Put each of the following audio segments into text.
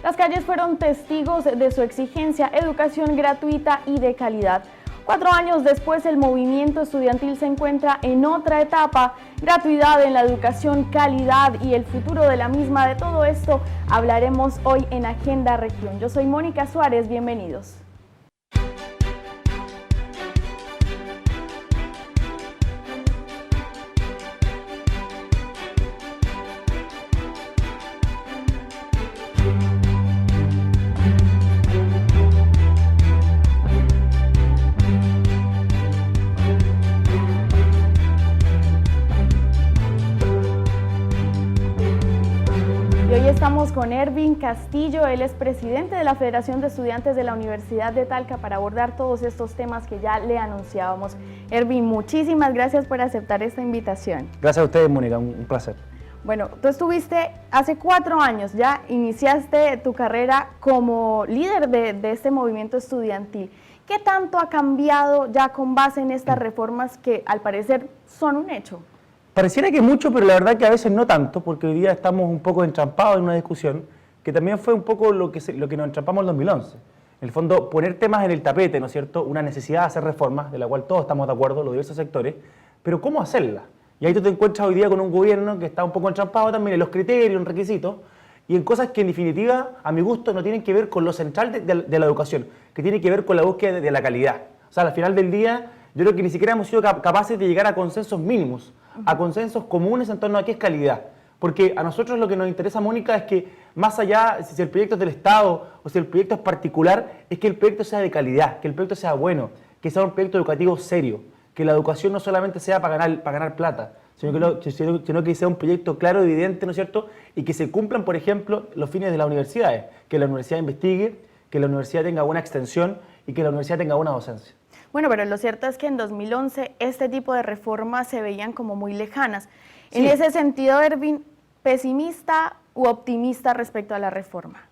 Las calles fueron testigos de su exigencia, educación gratuita y de calidad. 4 años después, el movimiento estudiantil se encuentra en otra etapa: gratuidad en la educación, calidad y el futuro de la misma. De todo esto hablaremos hoy en Agenda Región. Yo soy Mónica Suárez, bienvenidos. Estamos con Ervin Castillo, él es presidente de la Federación de Estudiantes de la Universidad de Talca, para abordar todos estos temas que ya le anunciábamos. Ervin, muchísimas gracias por aceptar esta invitación. Gracias a ustedes, Mónica, un placer. Bueno, tú estuviste hace 4 años, ya iniciaste tu carrera como líder de este movimiento estudiantil. ¿Qué tanto ha cambiado ya con base en estas reformas que al parecer son un hecho? Pareciera que mucho, pero la verdad que a veces no tanto, porque hoy día estamos un poco entrampados en una discusión que también fue un poco lo que nos entrampamos en el 2011. En el fondo, poner temas en el tapete, ¿no es cierto?, una necesidad de hacer reformas, de la cual todos estamos de acuerdo, los diversos sectores, pero ¿cómo hacerlas? Y ahí tú te encuentras hoy día con un gobierno que está un poco entrampado también en los criterios, en requisitos, y en cosas que en definitiva, a mi gusto, no tienen que ver con lo central de la educación, que tiene que ver con la búsqueda de la calidad. O sea, al final del día, yo creo que ni siquiera hemos sido capaces de llegar a consensos mínimos, a consensos comunes en torno a qué es calidad. Porque a nosotros lo que nos interesa, Mónica, es que más allá si el proyecto es del Estado o si el proyecto es particular, es que el proyecto sea de calidad, que el proyecto sea bueno, que sea un proyecto educativo serio, que la educación no solamente sea para ganar plata, sino que sea un proyecto claro, evidente, ¿no es cierto?, y que se cumplan, por ejemplo, los fines de las universidades, que la universidad investigue, que la universidad tenga buena extensión y que la universidad tenga buena docencia. Bueno, pero lo cierto es que en 2011 este tipo de reformas se veían como muy lejanas. Sí. En ese sentido, Ervin, ¿pesimista u optimista respecto a la reforma?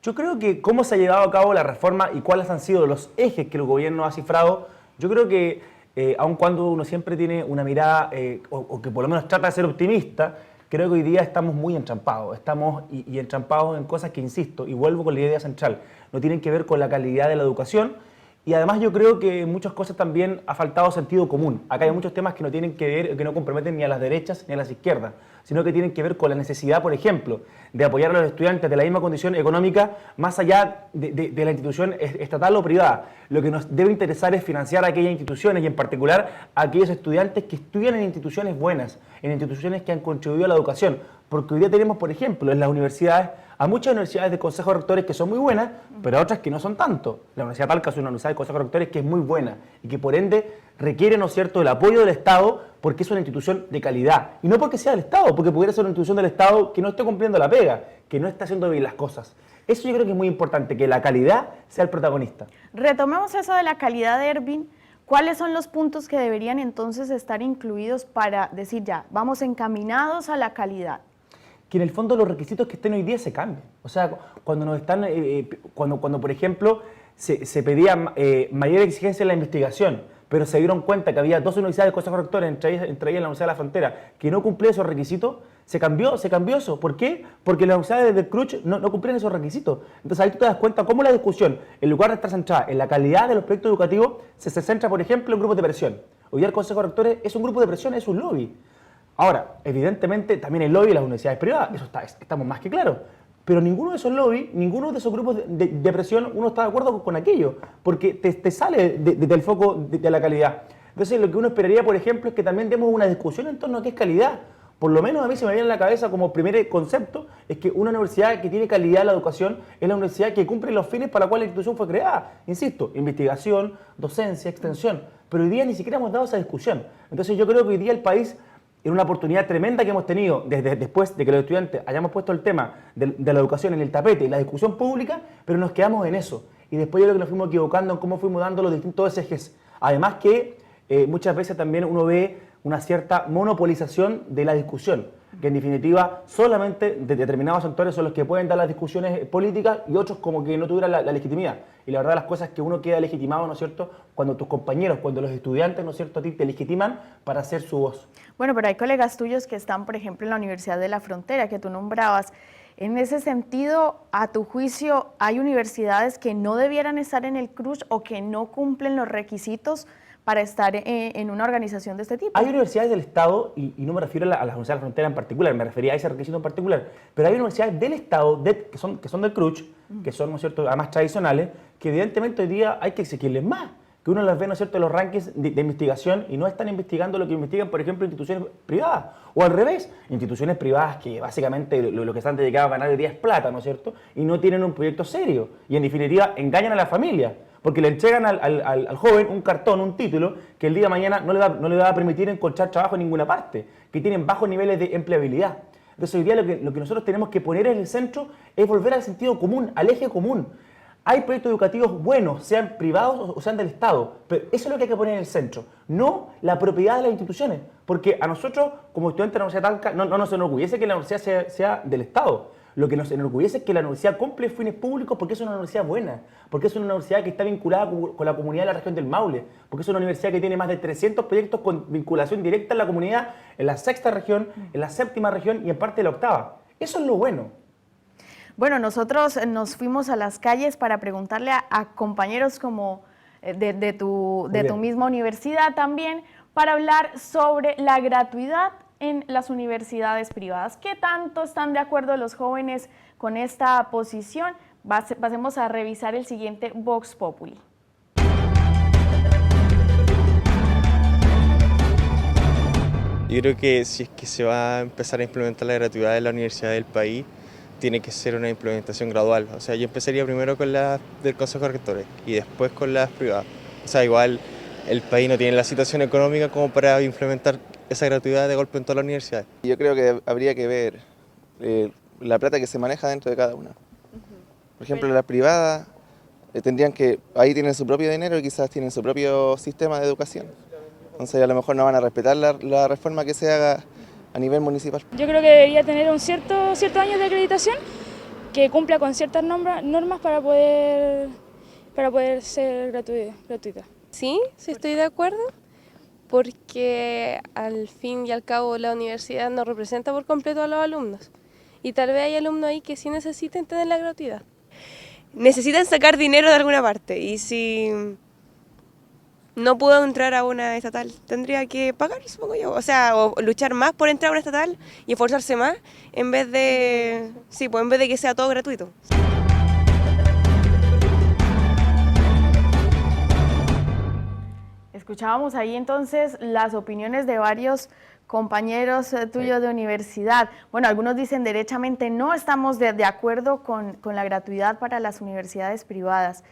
Yo creo que cómo se ha llevado a cabo la reforma y cuáles han sido los ejes que el gobierno ha cifrado, yo creo que aun cuando uno siempre tiene una mirada o que por lo menos trata de ser optimista, creo que hoy día estamos muy entrampados, estamos entrampados en cosas que, insisto, y vuelvo con la idea central, no tienen que ver con la calidad de la educación. Y además yo creo que en muchas cosas también ha faltado sentido común. Acá hay muchos temas que no tienen que ver, que no comprometen ni a las derechas ni a las izquierdas, sino que tienen que ver con la necesidad, por ejemplo, de apoyar a los estudiantes de la misma condición económica, más allá de la institución estatal o privada. Lo que nos debe interesar es financiar a aquellas instituciones y en particular a aquellos estudiantes que estudian en instituciones buenas, en instituciones que han contribuido a la educación. Porque hoy día tenemos, por ejemplo, en las universidades, a muchas universidades de consejos rectores que son muy buenas, pero a otras que no son tanto. La Universidad de Talca es una universidad de consejos rectores que es muy buena y que por ende requiere, ¿no es cierto?, el apoyo del Estado porque es una institución de calidad. Y no porque sea del Estado, porque pudiera ser una institución del Estado que no esté cumpliendo la pega, que no está haciendo bien las cosas. Eso yo creo que es muy importante, que la calidad sea el protagonista. Retomemos eso de la calidad, Ervin. ¿Cuáles son los puntos que deberían entonces estar incluidos para decir ya, vamos encaminados a la calidad? Que en el fondo los requisitos que estén hoy día se cambien. O sea, cuando nos están, cuando por ejemplo se pedía mayor exigencia en la investigación, pero se dieron cuenta que había 2 universidades de consejos rectores, entre ellas la Universidad de la Frontera, que no cumplían esos requisitos, se cambió eso. ¿Por qué? Porque las universidades del CRUCH no cumplían esos requisitos. Entonces ahí tú te das cuenta cómo la discusión, en lugar de estar centrada en la calidad de los proyectos educativos, se centra, por ejemplo, en grupos de presión. Hoy día el Consejo de Rectores es un grupo de presión, es un lobby. Ahora, evidentemente, también el lobby de las universidades privadas, eso estamos más que claros. Pero ninguno de esos lobbies, ninguno de esos grupos de presión, uno está de acuerdo con aquello, porque te sale del foco de la calidad. Entonces, lo que uno esperaría, por ejemplo, es que también demos una discusión en torno a qué es calidad. Por lo menos a mí se me viene en la cabeza como primer concepto, es que una universidad que tiene calidad en la educación es la universidad que cumple los fines para los cuales la institución fue creada. Insisto, investigación, docencia, extensión. Pero hoy día ni siquiera hemos dado esa discusión. Entonces, yo creo que hoy día el país, en una oportunidad tremenda que hemos tenido después de que los estudiantes hayamos puesto el tema de la educación en el tapete y la discusión pública, pero nos quedamos en eso. Y después yo creo que nos fuimos equivocando en cómo fuimos dando los distintos ejes. Además que muchas veces también uno ve una cierta monopolización de la discusión, que en definitiva solamente determinados sectores son los que pueden dar las discusiones políticas y otros como que no tuvieran la legitimidad. Y la verdad las cosas es que uno queda legitimado, ¿no es cierto?, cuando tus compañeros, cuando los estudiantes, ¿no es cierto?, a ti te legitiman para hacer su voz. Bueno, pero hay colegas tuyos que están, por ejemplo, en la Universidad de la Frontera, que tú nombrabas, En ese sentido, a tu juicio, ¿hay universidades que no debieran estar en el CRUSH o que no cumplen los requisitos para estar en una organización de este tipo? Hay universidades del Estado, y no me refiero a las universidades de la frontera en particular, me refería a ese requisito en particular, pero hay universidades del Estado que son del CRUSH, que son, ¿no es cierto?, además tradicionales, que evidentemente hoy día hay que exigirles más, que uno las ve, ¿no es cierto?, en los rankings de investigación y no están investigando lo que investigan, por ejemplo, instituciones privadas, o al revés, instituciones privadas que básicamente lo que están dedicados a ganar hoy día es plata, ¿no es cierto?, y no tienen un proyecto serio, y en definitiva engañan a la familia, porque le entregan al joven un cartón, un título, que el día de mañana no le va a permitir encontrar trabajo en ninguna parte, que tienen bajos niveles de empleabilidad. Entonces hoy día lo que nosotros tenemos que poner en el centro es volver al sentido común, al eje común. Hay proyectos educativos buenos, sean privados o sean del Estado, pero eso es lo que hay que poner en el centro, no la propiedad de las instituciones, porque a nosotros, como estudiantes de la Universidad de Talca, no nos enorgullece que la universidad sea del Estado. Lo que nos enorgullece es que la universidad cumple fines públicos porque es una universidad buena, porque es una universidad que está vinculada con la comunidad de la región del Maule, porque es una universidad que tiene más de 300 proyectos con vinculación directa en la comunidad, en la sexta región, en la séptima región y en parte de la octava. Eso es lo bueno. Bueno, nosotros nos fuimos a las calles para preguntarle a compañeros como de tu misma universidad también, para hablar sobre la gratuidad en las universidades privadas. ¿Qué tanto están de acuerdo los jóvenes con esta posición? Pasemos a revisar el siguiente Vox Populi. Yo creo que si es que se va a empezar a implementar la gratuidad en la universidad del país, tiene que ser una implementación gradual. O sea, yo empezaría primero con las del Consejo de Rectores y después con las privadas. O sea, igual el país no tiene la situación económica como para implementar esa gratuidad de golpe en todas las universidades. Yo creo que habría que ver la plata que se maneja dentro de cada una. Por ejemplo, las privadas tendrían que, ahí tienen su propio dinero y quizás tienen su propio sistema de educación. Entonces a lo mejor no van a respetar la reforma que se haga a nivel municipal. Yo creo que debería tener un ciertos años de acreditación que cumpla con ciertas normas para poder ser gratuita. Sí, estoy de acuerdo, porque al fin y al cabo la universidad no representa por completo a los alumnos. Y tal vez hay alumnos ahí que sí necesiten tener la gratuidad. Necesitan sacar dinero de alguna parte y si no puedo entrar a una estatal, tendría que pagar, supongo yo. O sea, o luchar más por entrar a una estatal y esforzarse más en vez de que sea todo gratuito. Escuchábamos ahí entonces las opiniones de varios compañeros tuyos de universidad. Bueno, algunos dicen derechamente no estamos de acuerdo con la gratuidad para las universidades privadas.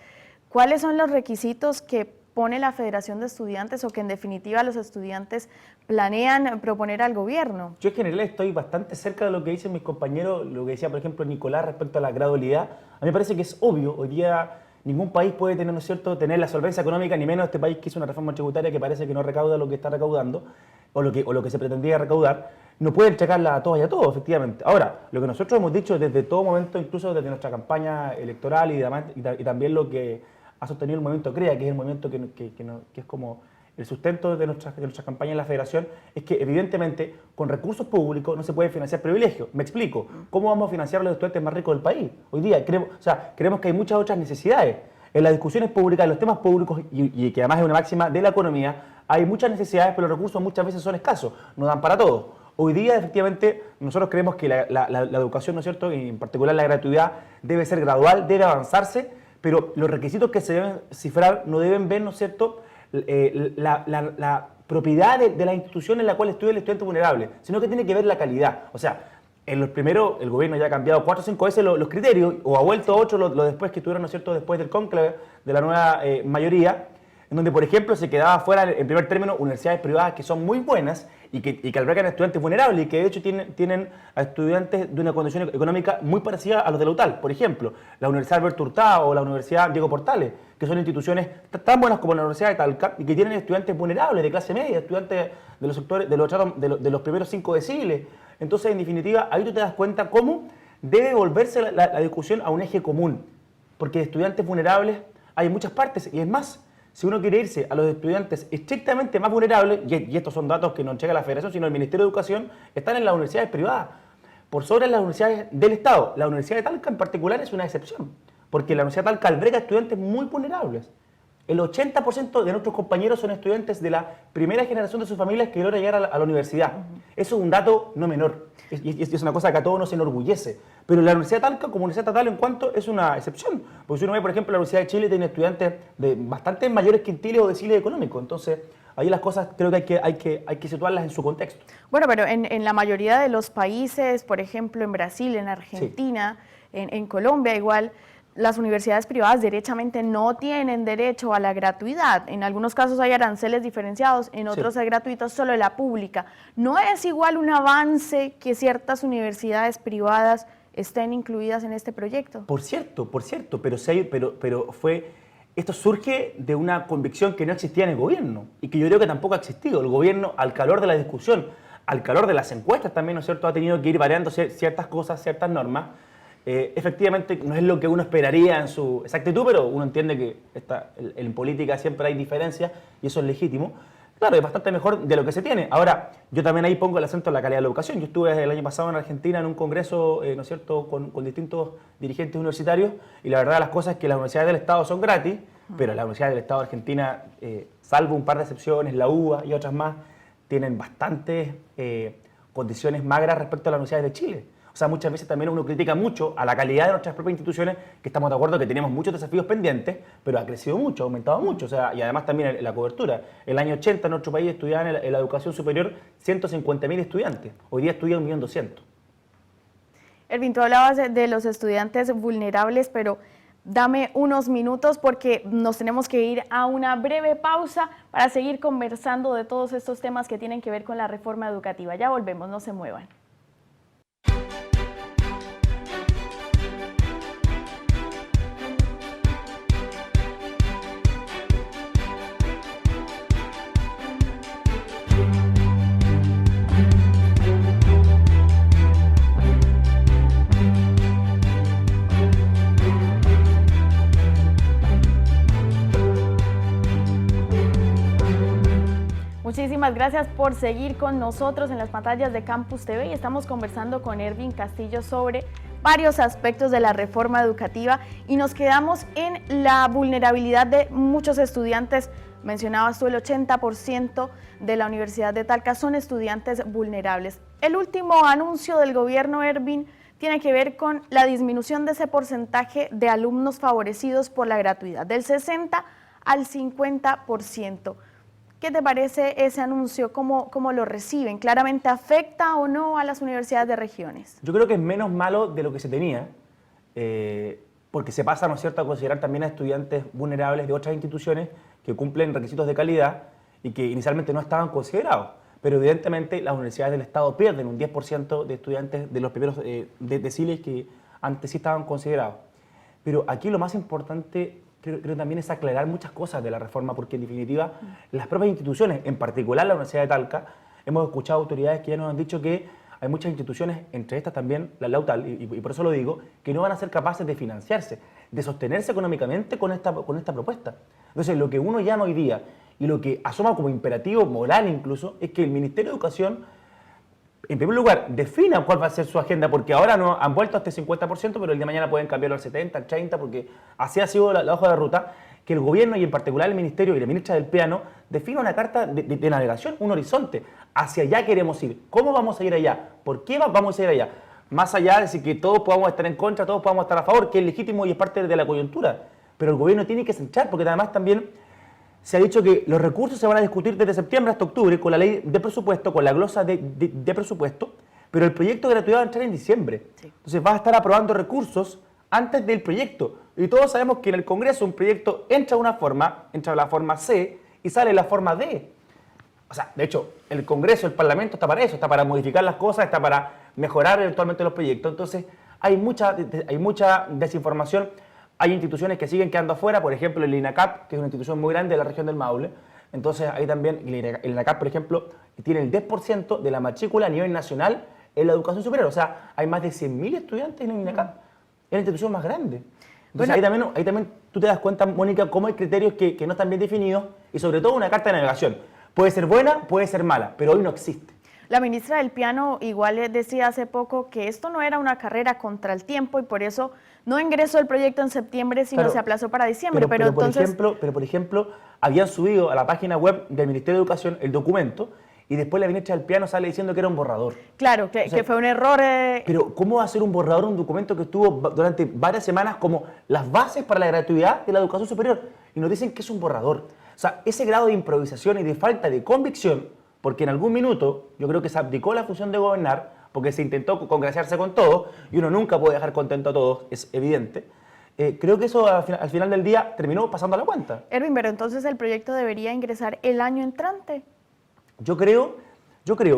¿Cuáles son los requisitos que pone la Federación de Estudiantes o que en definitiva los estudiantes planean proponer al gobierno? Yo en general estoy bastante cerca de lo que dicen mis compañeros, lo que decía por ejemplo Nicolás respecto a la gradualidad. A mí me parece que es obvio, hoy día ningún país puede tener, ¿no es cierto?, tener la solvencia económica, ni menos este país que hizo una reforma tributaria que parece que no recauda lo que está recaudando, o lo que se pretendía recaudar, no puede entregarla a todos y a todos, efectivamente. Ahora, lo que nosotros hemos dicho desde todo momento, incluso desde nuestra campaña electoral y también lo que ha sostenido el movimiento CREA, que es el movimiento que es como el sustento de nuestra campaña en la Federación, es que evidentemente con recursos públicos no se puede financiar privilegios. Me explico. ¿Cómo vamos a financiar a los estudiantes más ricos del país? Hoy día creemos que hay muchas otras necesidades. En las discusiones públicas, en los temas públicos, y que además es una máxima de la economía, hay muchas necesidades, pero los recursos muchas veces son escasos, no dan para todos. Hoy día, efectivamente, nosotros creemos que la educación, ¿no es cierto?, y en particular la gratuidad, debe ser gradual, debe avanzarse, pero los requisitos que se deben cifrar no deben ver, ¿no es cierto?, la propiedad de la institución en la cual estudia el estudiante vulnerable, sino que tiene que ver la calidad. O sea, en los primeros, el gobierno ya ha cambiado 4 o 5 veces los criterios, o ha vuelto 8 los después que estuvieron, ¿no es cierto?, después del cónclave de la nueva mayoría, en donde, por ejemplo, se quedaba fuera, en primer término, universidades privadas que son muy buenas y que albergan a estudiantes vulnerables y que, de hecho, tienen a estudiantes de una condición económica muy parecida a los de la UTAL. Por ejemplo, la Universidad Alberto Hurtado o la Universidad Diego Portales, que son instituciones tan buenas como la Universidad de Talca y que tienen estudiantes vulnerables de clase media, estudiantes de los sectores de los primeros 5 deciles. Entonces, en definitiva, ahí tú te das cuenta cómo debe volverse la discusión a un eje común, porque de estudiantes vulnerables hay muchas partes, y es más, si uno quiere irse a los estudiantes estrictamente más vulnerables, y estos son datos que no entrega la Federación, sino el Ministerio de Educación, están en las universidades privadas. por sobre las universidades del Estado. La Universidad de Talca en particular es una excepción, porque la Universidad de Talca alberga estudiantes muy vulnerables. El 80% de nuestros compañeros son estudiantes de la primera generación de sus familias que logra llegar a la universidad. Eso es un dato no menor, y es una cosa que a todos nos enorgullece. Pero la Universidad de Talca, como universidad estatal en cuanto, es una excepción. Porque si uno ve, por ejemplo, la Universidad de Chile tiene estudiantes de bastante mayores quintiles o deciles económicos. Entonces, ahí las cosas creo que hay que situarlas en su contexto. Bueno, pero en la mayoría de los países, por ejemplo, en Brasil, en Argentina, sí, en Colombia igual, las universidades privadas derechamente no tienen derecho a la gratuidad. En algunos casos hay aranceles diferenciados, en otros es gratuito solo la pública. ¿No es igual un avance que ciertas universidades privadas estén incluidas en este proyecto? Por cierto, pero esto surge de una convicción que no existía en el gobierno y que yo creo que tampoco ha existido. El gobierno, al calor de la discusión, al calor de las encuestas también, ¿no es cierto?, ha tenido que ir variando ciertas cosas, ciertas normas. Efectivamente no es lo que uno esperaría en su exactitud, pero uno entiende que en política siempre hay diferencias y eso es legítimo. Claro, es bastante mejor de lo que se tiene. Ahora, yo también ahí pongo el acento en la calidad de la educación. Yo estuve el año pasado en Argentina en un congreso, ¿no es cierto?, con distintos dirigentes universitarios, y la verdad de las cosas es que las universidades del Estado son gratis, pero las universidades del Estado de Argentina, salvo un par de excepciones, la UBA y otras más, tienen bastantes condiciones magras respecto a las universidades de Chile. O sea, muchas veces también uno critica mucho a la calidad de nuestras propias instituciones, que estamos de acuerdo que tenemos muchos desafíos pendientes, pero ha crecido mucho, ha aumentado mucho. O sea, y además también la cobertura. El año 80 en nuestro país estudiaban en la educación superior 150.000 estudiantes. Hoy día estudian 1.200.000. Ervin, tú hablabas de los estudiantes vulnerables, pero dame unos minutos porque nos tenemos que ir a una breve pausa para seguir conversando de todos estos temas que tienen que ver con la reforma educativa. Ya volvemos, no se muevan. Muchísimas gracias por seguir con nosotros en las pantallas de Campus TV y estamos conversando con Ervin Castillo sobre varios aspectos de la reforma educativa y nos quedamos en la vulnerabilidad de muchos estudiantes. Mencionabas tú el 80% de la Universidad de Talca son estudiantes vulnerables. El último anuncio del gobierno, Ervin, tiene que ver con la disminución de ese porcentaje de alumnos favorecidos por la gratuidad, del 60 al 50%. ¿Qué te parece ese anuncio? ¿Cómo lo reciben? ¿Claramente afecta o no a las universidades de regiones? Yo creo que es menos malo de lo que se tenía, porque se pasa, ¿no es cierto?, a considerar también a estudiantes vulnerables de otras instituciones que cumplen requisitos de calidad y que inicialmente no estaban considerados. Pero evidentemente las universidades del Estado pierden un 10% de estudiantes de los primeros deciles que antes sí estaban considerados. Pero aquí lo más importante creo también es aclarar muchas cosas de la reforma, porque en definitiva las propias instituciones, en particular la Universidad de Talca, hemos escuchado autoridades que ya nos han dicho que hay muchas instituciones, entre estas también la UTAL, y por eso lo digo, que no van a ser capaces de financiarse, de sostenerse económicamente con esta propuesta. Entonces, lo que uno llama hoy día, y lo que asoma como imperativo moral incluso, es que el Ministerio de Educación, en primer lugar, defina cuál va a ser su agenda, porque ahora no han vuelto a este 50%, pero el día de mañana pueden cambiarlo al 70%, al 30%, porque así ha sido la hoja de ruta, que el gobierno y en particular el ministerio y la ministra del Piano defina una carta de navegación, un horizonte. Hacia allá queremos ir. ¿Cómo vamos a ir allá? ¿Por qué vamos a ir allá? Más allá de decir que todos podamos estar en contra, todos podamos estar a favor, que es legítimo y es parte de la coyuntura. Pero el gobierno tiene que centrar, porque además también se ha dicho que los recursos se van a discutir desde septiembre hasta octubre con la ley de presupuesto, con la glosa de presupuesto, pero el proyecto de gratuidad va a entrar en diciembre. Sí. Entonces va a estar aprobando recursos antes del proyecto. Y todos sabemos que en el Congreso un proyecto entra de una forma, entra la forma C y sale la forma D. O sea, de hecho, el Congreso, el Parlamento está para eso, está para modificar las cosas, está para mejorar eventualmente los proyectos. Entonces hay mucha desinformación. Hay instituciones que siguen quedando afuera, por ejemplo el INACAP, que es una institución muy grande de la región del Maule. Entonces ahí también el INACAP, por ejemplo, tiene el 10% de la matrícula a nivel nacional en la educación superior. O sea, hay más de 100.000 estudiantes en el INACAP. Es la institución más grande. Entonces bueno, ahí también tú te das cuenta, Mónica, cómo hay criterios que no están bien definidos y sobre todo una carta de navegación. Puede ser buena, puede ser mala, pero hoy no existe. La ministra del Piano igual decía hace poco que esto no era una carrera contra el tiempo y por eso no ingresó el proyecto en septiembre, sino se aplazó para diciembre. Pero por ejemplo, habían subido a la página web del Ministerio de Educación el documento y después la ministra del Piano sale diciendo que era un borrador. Claro, que fue un error. Pero ¿cómo va a ser un borrador un documento que estuvo durante varias semanas como las bases para la gratuidad de la educación superior? Y nos dicen que es un borrador. O sea, ese grado de improvisación y de falta de convicción, porque en algún minuto yo creo que se abdicó la función de gobernar, porque se intentó congraciarse con todos, y uno nunca puede dejar contento a todos, es evidente. Creo que eso al final del día terminó pasando a la cuenta. Erwin, pero entonces el proyecto debería ingresar el año entrante. Yo creo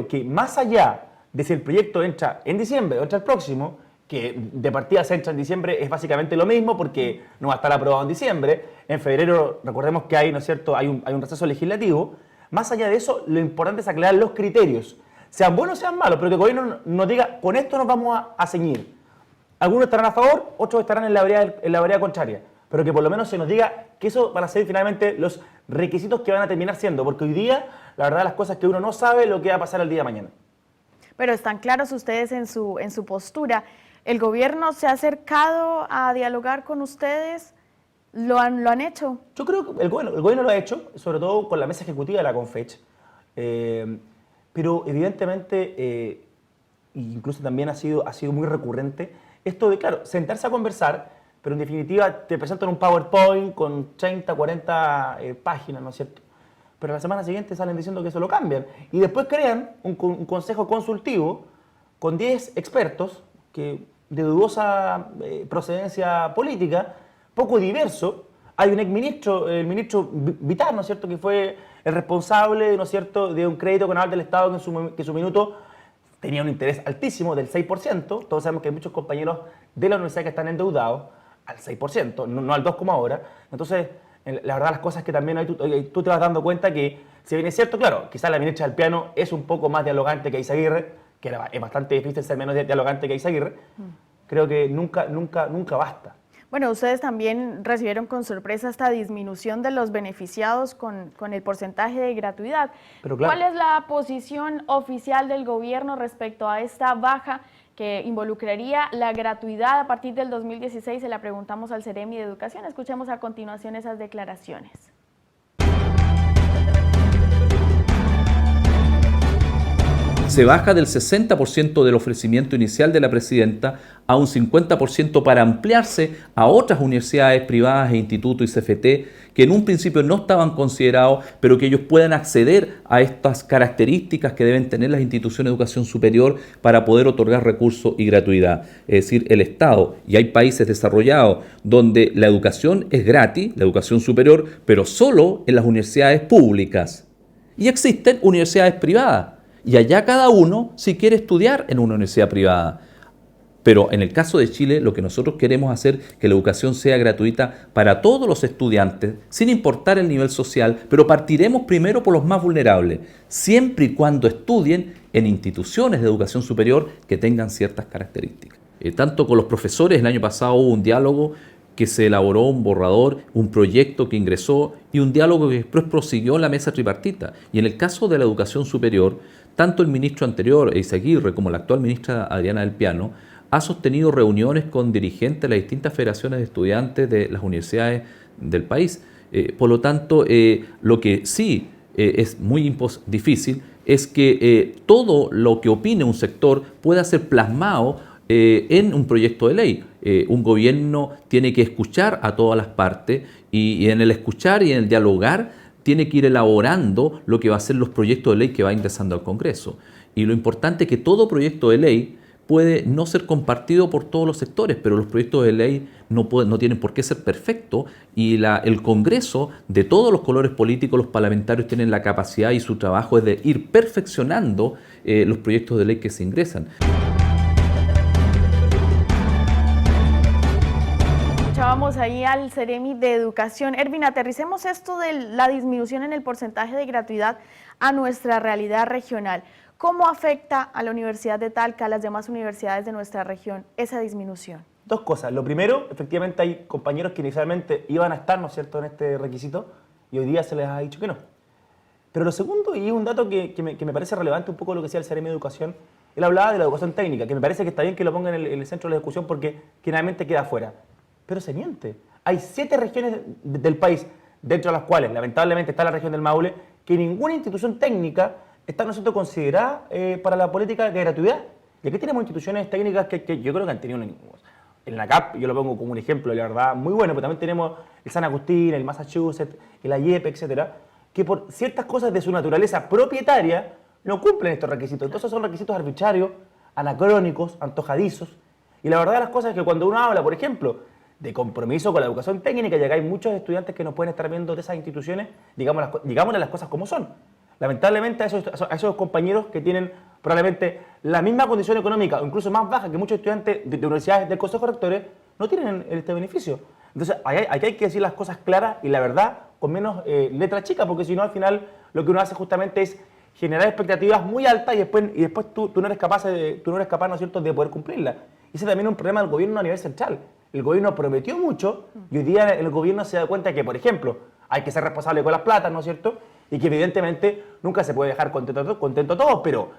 que más allá de si el proyecto entra en diciembre o entra el próximo, que de partida se entra en diciembre es básicamente lo mismo porque no va a estar aprobado en diciembre. En febrero, recordemos que hay, ¿no es cierto?, hay un receso legislativo. Más allá de eso, lo importante es aclarar los criterios, sean buenos o sean malos, pero que el gobierno nos diga, con esto nos vamos a ceñir. Algunos estarán a favor, otros estarán en la vereda contraria, pero que por lo menos se nos diga que eso van a ser finalmente los requisitos que van a terminar siendo, porque hoy día, la verdad, las cosas que uno no sabe lo que va a pasar el día de mañana. Pero están claros ustedes en su postura. ¿El gobierno se ha acercado a dialogar con ustedes? ¿Lo han hecho? Yo creo que el gobierno lo ha hecho, sobre todo con la mesa ejecutiva de la Confech. Pero evidentemente, incluso también ha sido muy recurrente, esto de, claro, sentarse a conversar, pero en definitiva te presentan un PowerPoint con 30, 40 páginas, ¿no es cierto? Pero la semana siguiente salen diciendo que eso lo cambian. Y después crean un consejo consultivo con 10 expertos de dudosa procedencia política, poco diverso. Hay un exministro, el ministro Vitar, ¿no es cierto?, que fue el responsable, ¿no es cierto?, de un crédito con aval del Estado que en su minuto tenía un interés altísimo del 6%. Todos sabemos que hay muchos compañeros de la universidad que están endeudados al 6%, no al 2% como ahora. Entonces, la verdad, las cosas que también tú te vas dando cuenta que, si bien es cierto, claro, quizás la ministra del Piano es un poco más dialogante que Eizaguirre, que es bastante difícil ser menos dialogante que Eizaguirre, creo que nunca basta. Bueno, ustedes también recibieron con sorpresa esta disminución de los beneficiados con el porcentaje de gratuidad. Pero claro, ¿cuál es la posición oficial del gobierno respecto a esta baja que involucraría la gratuidad a partir del 2016? Se la preguntamos al Seremi de Educación. Escuchemos a continuación esas declaraciones. Se baja del 60% del ofrecimiento inicial de la presidenta a un 50% para ampliarse a otras universidades privadas e institutos y CFT que en un principio no estaban considerados, pero que ellos puedan acceder a estas características que deben tener las instituciones de educación superior para poder otorgar recursos y gratuidad. Es decir, el Estado, y hay países desarrollados donde la educación es gratis, la educación superior, pero solo en las universidades públicas. Y existen universidades privadas. Y allá cada uno si quiere estudiar en una universidad privada. Pero en el caso de Chile, lo que nosotros queremos hacer es que la educación sea gratuita para todos los estudiantes, sin importar el nivel social, pero partiremos primero por los más vulnerables, siempre y cuando estudien en instituciones de educación superior que tengan ciertas características. Tanto con los profesores, el año pasado hubo un diálogo que se elaboró un borrador, un proyecto que ingresó y un diálogo que después prosiguió en la mesa tripartita. Y en el caso de la educación superior, tanto el ministro anterior, Eizaguirre, como la actual ministra Adriana del Piano, ha sostenido reuniones con dirigentes de las distintas federaciones de estudiantes de las universidades del país. Por lo tanto, lo que sí es muy difícil es que todo lo que opine un sector pueda ser plasmado en un proyecto de ley. Un gobierno tiene que escuchar a todas las partes y en el escuchar y en el dialogar tiene que ir elaborando lo que va a ser los proyectos de ley que va ingresando al Congreso. Y lo importante es que todo proyecto de ley puede no ser compartido por todos los sectores, pero los proyectos de ley no tienen por qué ser perfectos y el Congreso, de todos los colores políticos, los parlamentarios tienen la capacidad y su trabajo es de ir perfeccionando los proyectos de ley que se ingresan. Escuchábamos ahí al Seremi de Educación. Erwin, aterricemos esto de la disminución en el porcentaje de gratuidad a nuestra realidad regional. ¿Cómo afecta a la Universidad de Talca, a las demás universidades de nuestra región, esa disminución? Dos cosas. Lo primero, efectivamente hay compañeros que inicialmente iban a estar, ¿no es cierto?, en este requisito y hoy día se les ha dicho que no. Pero lo segundo, y es un dato que me parece relevante un poco lo que decía el CEREMI de Educación, él hablaba de la educación técnica, que me parece que está bien que lo ponga en el centro de la discusión porque generalmente queda afuera. Pero se miente. Hay 7 regiones del país, dentro de las cuales lamentablemente está la región del Maule, que ninguna institución técnica está, ¿no es cierto?, considerada para la política de gratuidad. Y aquí tenemos instituciones técnicas que yo creo que han tenido en la CAP, yo lo pongo como un ejemplo, la verdad, muy bueno, pero también tenemos el San Agustín, el Massachusetts, el IEP, etcétera, que por ciertas cosas de su naturaleza propietaria no cumplen estos requisitos. Entonces son requisitos arbitrarios, anacrónicos, antojadizos. Y la verdad de las cosas es que cuando uno habla, por ejemplo, de compromiso con la educación técnica, ya que hay muchos estudiantes que nos pueden estar viendo de esas instituciones, digámosle las cosas como son. Lamentablemente a esos compañeros que tienen probablemente la misma condición económica o incluso más baja que muchos estudiantes de universidades del Consejo de Rectores, no tienen este beneficio. Entonces aquí hay que decir las cosas claras y la verdad con menos letra chica, porque si no al final lo que uno hace justamente es generar expectativas muy altas y después tú no eres capaz, ¿no es cierto?, de poder cumplirlas. Y ese también es un problema del gobierno a nivel central. El gobierno prometió mucho y hoy día el gobierno se da cuenta que, por ejemplo, hay que ser responsable con las platas, ¿no es cierto?, y que evidentemente nunca se puede dejar contento a todos, pero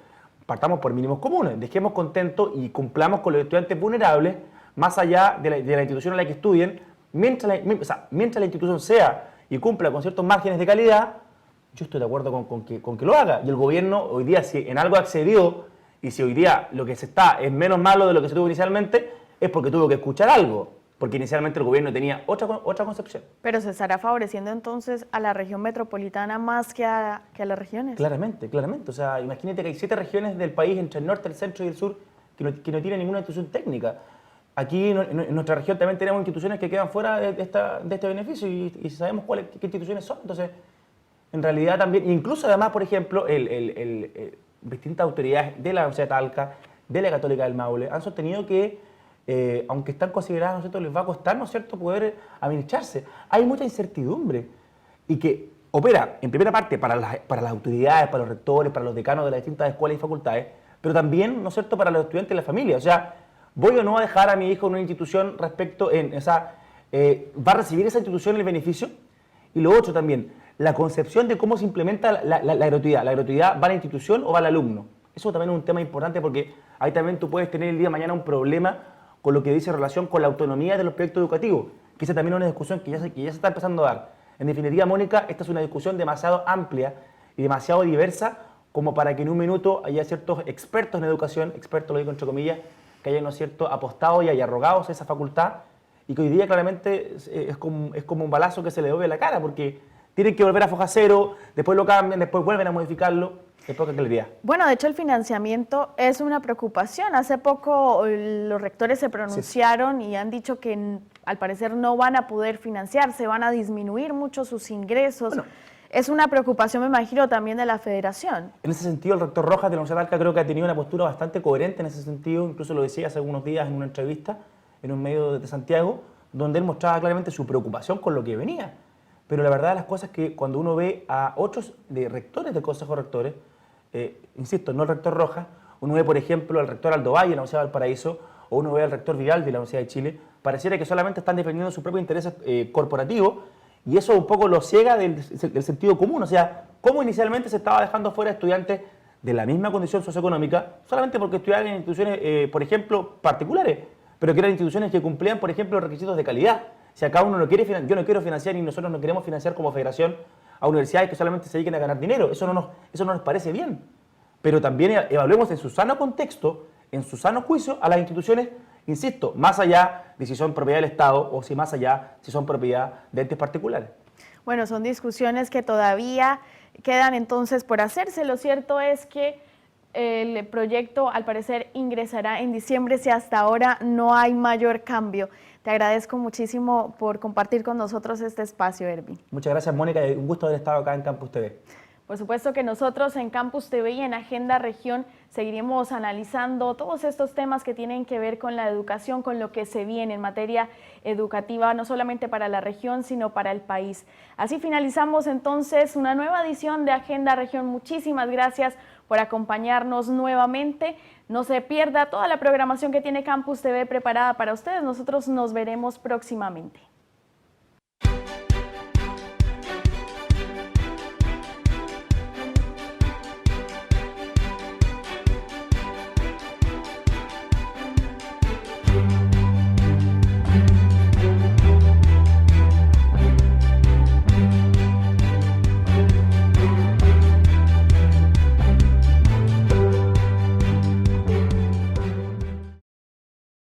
partamos por mínimos comunes, dejemos contentos y cumplamos con los estudiantes vulnerables más allá de la institución en la que estudien, mientras la institución sea y cumpla con ciertos márgenes de calidad, yo estoy de acuerdo con que lo haga. Y el gobierno hoy día, si en algo accedió y si hoy día lo que se está es menos malo de lo que se tuvo inicialmente, es porque tuvo que escuchar algo. Porque inicialmente el gobierno tenía otra concepción. Pero se estará favoreciendo entonces a la región metropolitana más que a las regiones. Claramente. O sea, imagínate que hay 7 regiones del país, entre el norte, el centro y el sur, que no tienen ninguna institución técnica. Aquí en nuestra región también tenemos instituciones que quedan fuera de este beneficio y sabemos qué instituciones son. Entonces, en realidad también, incluso además, por ejemplo, distintas autoridades de la Universidad de Talca, de la Católica del Maule, han sostenido que aunque están consideradas, ¿no es cierto?, les va a costar, ¿no es cierto?, poder administrarse. Hay mucha incertidumbre y que opera, en primera parte, para las autoridades, para los rectores, para los decanos de las distintas escuelas y facultades, pero también, ¿no es cierto?, para los estudiantes y la familia. O sea, ¿voy o no a dejar a mi hijo en una institución va a recibir esa institución el beneficio? Y lo otro también, la concepción de cómo se implementa la gratuidad. ¿La gratuidad va a la institución o va al alumno? Eso también es un tema importante porque ahí también tú puedes tener el día de mañana un problema con lo que dice en relación con la autonomía de los proyectos educativos, que esa también es una discusión que ya se está empezando a dar. En definitiva, Mónica, esta es una discusión demasiado amplia y demasiado diversa como para que en un minuto haya ciertos expertos en educación, expertos lo digo entre comillas, que hayan, ¿no es cierto?, apostado y arrogados a esa facultad y que hoy día claramente es como un balazo que se le devuelve a la cara porque tienen que volver a foja cero, después lo cambian, después vuelven a modificarlo. Bueno, de hecho el financiamiento es una preocupación. Hace poco los rectores se pronunciaron y han dicho que al parecer no van a poder financiarse, van a disminuir mucho sus ingresos. Bueno, es una preocupación, me imagino, también de la federación. En ese sentido, el rector Rojas de la Universidad de Talca creo que ha tenido una postura bastante coherente en ese sentido, incluso lo decía hace algunos días en una entrevista en un medio de Santiago, donde él mostraba claramente su preocupación con lo que venía. Pero la verdad de las cosas es que cuando uno ve a otros rectores del Consejo de Rectores, insisto, no el rector Rojas, uno ve, por ejemplo, al rector Aldo Valle de la Universidad de Valparaíso o uno ve al rector Vidal de la Universidad de Chile, pareciera que solamente están defendiendo sus propios intereses corporativos y eso un poco lo ciega del sentido común. O sea, cómo inicialmente se estaba dejando fuera estudiantes de la misma condición socioeconómica solamente porque estudiaban en instituciones, por ejemplo, particulares, pero que eran instituciones que cumplían, por ejemplo, los requisitos de calidad. Si acá uno no quiere yo no quiero financiar y nosotros no queremos financiar como federación a universidades que solamente se dediquen a ganar dinero. Eso no nos parece bien. Pero también evaluemos en su sano contexto, en su sano juicio, a las instituciones, insisto, más allá de si son propiedad del Estado o si más allá si son propiedad de entes particulares. Bueno, son discusiones que todavía quedan entonces por hacerse. Lo cierto es que el proyecto, al parecer, ingresará en diciembre si hasta ahora no hay mayor cambio. Te agradezco muchísimo por compartir con nosotros este espacio, Ervin. Muchas gracias, Mónica. Un gusto haber estado acá en Campus TV. Por supuesto que nosotros en Campus TV y en Agenda Región seguiremos analizando todos estos temas que tienen que ver con la educación, con lo que se viene en materia educativa, no solamente para la región, sino para el país. Así finalizamos entonces una nueva edición de Agenda Región. Muchísimas gracias por acompañarnos nuevamente. No se pierda toda la programación que tiene Campus TV preparada para ustedes. Nosotros nos veremos próximamente.